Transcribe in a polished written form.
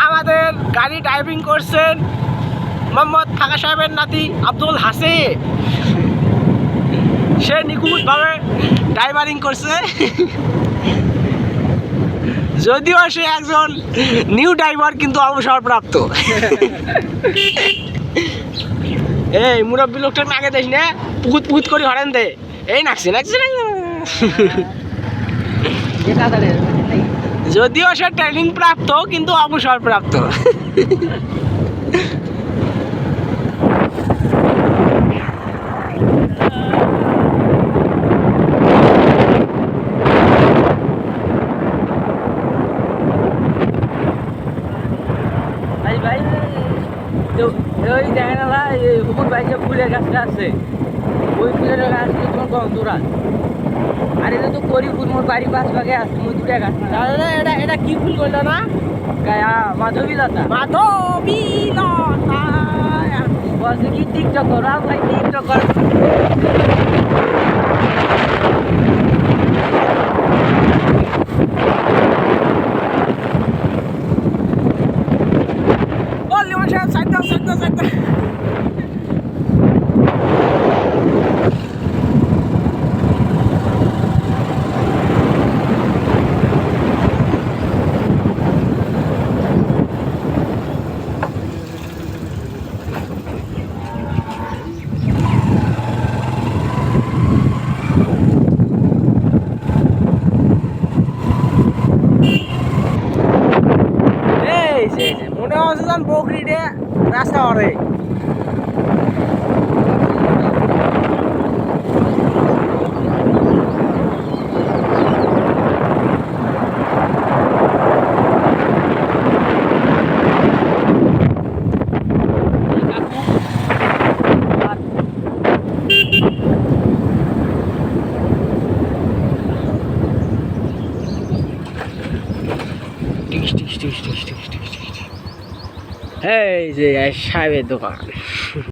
আমাদের গাড়ি ড্রাইভিং করছেন মোহাম্মদ ফাঁকা সাহেবের নাতি আব্দুল হাসিন। সে নিখুঁতভাবে ড্রাইভারিং করছে, যদিও সে একজন নিউ ড্রাইভার কিন্তু অবসরপ্রাপ্ত। এই মুরব্বী লোকটা নাকে দেখ না, পুকুত পুকুত করে হরেন দে, এই নাকছে নাকছে না। যদিও সে ট্রেনিং প্রাপ্ত কিন্তু অবসরপ্রাপ্ত। ভাই ওই দেখেন না হুকুর ভাই যে ফুলের গাছটা আছে, ওই ফুলের গাছ তোমার গন্ধরাজ। আর এটা তো করি ফুল মোর বাড়ি পাশ ভাগে আছে, ওই দুটা গাছ না। এটা এটা কি ফুল করলো না? গায়া মাধবীলতা। মাধবীলতা বলছে কি টিকটক করো ভাই, টিকটক করো। মনে হচ্ছে যেন বকরিডে রাস্তা করে। এই যে সাহেবের দোকান।